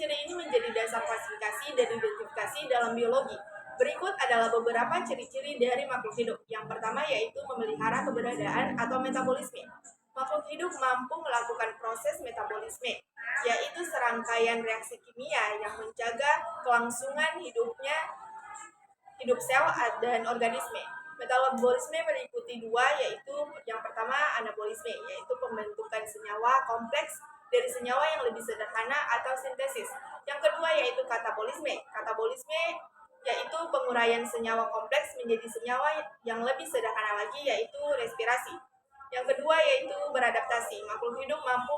Ciri-ciri ini menjadi dasar klasifikasi dan identifikasi dalam biologi. Berikut adalah beberapa ciri-ciri dari makhluk hidup. Yang pertama yaitu memelihara keberadaan atau metabolisme. Makhluk hidup mampu melakukan proses metabolisme, yaitu serangkaian reaksi kimia yang menjaga kelangsungan hidup sel dan organisme. Metabolisme meliputi dua, yaitu yang pertama anabolisme, yaitu pembentukan senyawa kompleks dari senyawa yang lebih sederhana atau sintesis. Yang kedua yaitu katabolisme. Katabolisme yaitu penguraian senyawa kompleks menjadi senyawa yang lebih sederhana lagi, yaitu respirasi. Yang kedua yaitu beradaptasi. Makhluk hidup mampu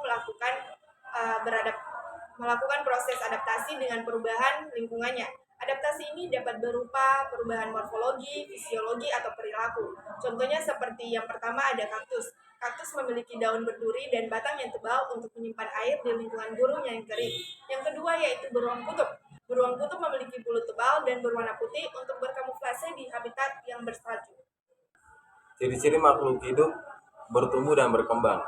melakukan proses adaptasi dengan perubahan lingkungannya. Adaptasi ini dapat berupa perubahan morfologi, fisiologi, atau perilaku. Contohnya seperti yang pertama ada kaktus. Kaktus memiliki daun berduri dan batang yang tebal untuk menyimpan air di lingkungan gurun yang kering. Yang kedua yaitu beruang kutub. Beruang kutub memiliki bulu tebal dan berwarna putih untuk berkamuflase di habitat yang bersalju. Ciri-ciri makhluk hidup bertumbuh dan berkembang.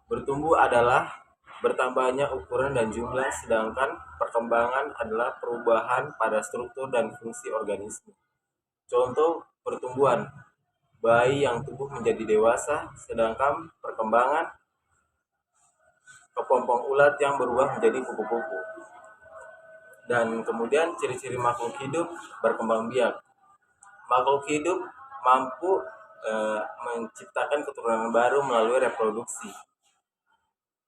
Bertumbuh adalah bertambahnya ukuran dan jumlah, sedangkan perkembangan adalah perubahan pada struktur dan fungsi organisme. Contoh pertumbuhan, bayi yang tumbuh menjadi dewasa, sedangkan perkembangan kepompong ulat yang berubah menjadi kupu-kupu. Dan kemudian ciri-ciri makhluk hidup berkembang biak. Makhluk hidup mampu menciptakan keturunan baru melalui reproduksi.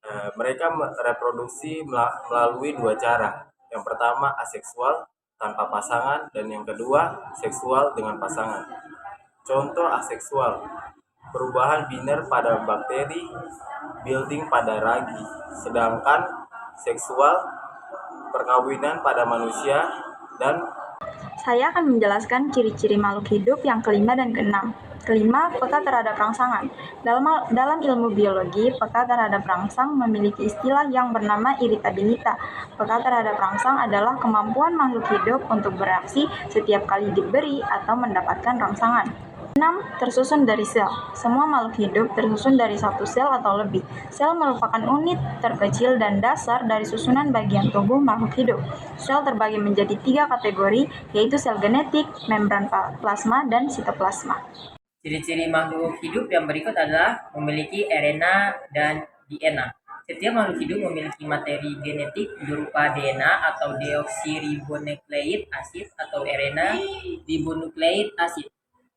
Mereka reproduksi melalui dua cara. Yang pertama aseksual tanpa pasangan, dan yang kedua seksual dengan pasangan. Contoh aseksual, perubahan biner pada bakteri, building pada ragi. Sedangkan seksual, perkawinan pada manusia dan Saya akan menjelaskan ciri-ciri makhluk hidup yang kelima dan keenam. Kelima, peka terhadap rangsangan. Dalam ilmu biologi, peka terhadap rangsang memiliki istilah yang bernama iritabilita. Peka terhadap rangsang adalah kemampuan makhluk hidup untuk bereaksi setiap kali diberi atau mendapatkan rangsangan. 6. Tersusun dari sel. Semua makhluk hidup tersusun dari satu sel atau lebih. Sel merupakan unit terkecil dan dasar dari susunan bagian tubuh makhluk hidup. Sel terbagi menjadi 3 kategori, yaitu sel genetik, membran plasma, dan sitoplasma. Ciri-ciri makhluk hidup yang berikut adalah memiliki RNA dan DNA. Setiap makhluk hidup memiliki materi genetik berupa DNA atau deoksiribonukleik asid atau RNA ribonukleik asid.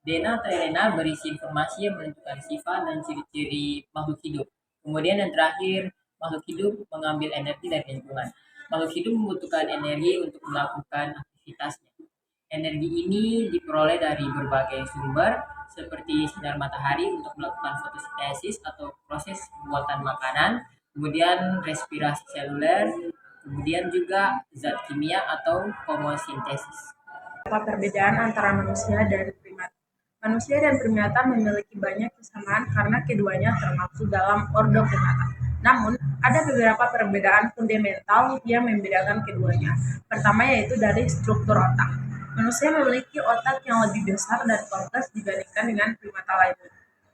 DNA atau RNA berisi informasi yang menentukan sifat dan ciri-ciri makhluk hidup. Kemudian yang terakhir, makhluk hidup mengambil energi dari lingkungan. Makhluk hidup membutuhkan energi untuk melakukan aktivitasnya. Energi ini diperoleh dari berbagai sumber seperti sinar matahari untuk melakukan fotosintesis atau proses pembuatan makanan, kemudian respirasi seluler, kemudian juga zat kimia atau homosintesis. Apa perbedaan antara manusia dan primat? Manusia dan primata memiliki banyak kesamaan karena keduanya termasuk dalam ordo primata. Namun, ada beberapa perbedaan fundamental yang membedakan keduanya. Pertama yaitu dari struktur otak. Manusia memiliki otak yang lebih besar dan kompleks dibandingkan dengan primata lainnya.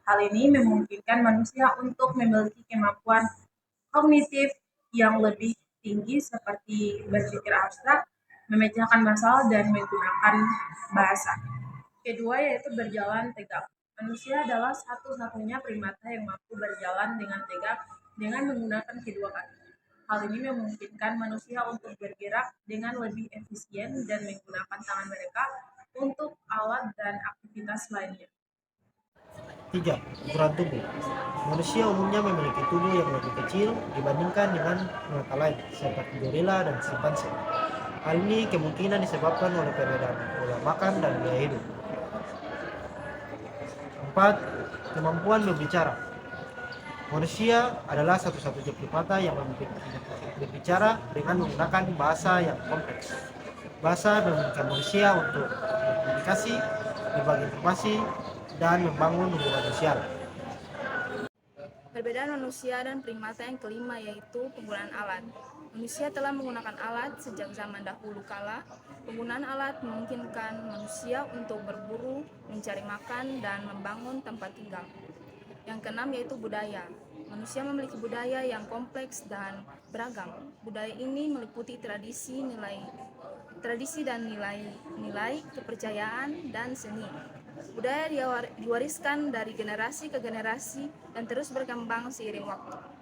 Hal ini memungkinkan manusia untuk memiliki kemampuan kognitif yang lebih tinggi seperti berpikir abstrak, memecahkan masalah, dan menggunakan bahasa. Kedua yaitu berjalan tegak. Manusia adalah satu-satunya primata yang mampu berjalan dengan tegak dengan menggunakan kedua kaki. Hal ini memungkinkan manusia untuk bergerak dengan lebih efisien dan menggunakan tangan mereka untuk alat dan aktivitas lainnya. 3. Ukuran tubuh. Manusia umumnya memiliki tubuh yang lebih kecil dibandingkan dengan primata lain seperti gorila dan simpanse. Hal ini kemungkinan disebabkan oleh perbedaan pola makan dan gaya hidup. 4. Kemampuan berbicara. Manusia adalah satu-satunya primata yang berbicara dengan menggunakan bahasa yang kompleks. Bahasa memungkinkan manusia untuk berkomunikasi, berbagi informasi, dan membangun hubungan sosial. Perbedaan manusia dan primata yang kelima yaitu penggunaan alat. Manusia telah menggunakan alat sejak zaman dahulu kala. Penggunaan alat memungkinkan manusia untuk berburu, mencari makan, dan membangun tempat tinggal. Yang keenam yaitu budaya. Manusia memiliki budaya yang kompleks dan beragam. Budaya ini meliputi tradisi dan nilai, kepercayaan, dan seni. Budaya diwariskan dari generasi ke generasi dan terus berkembang seiring waktu.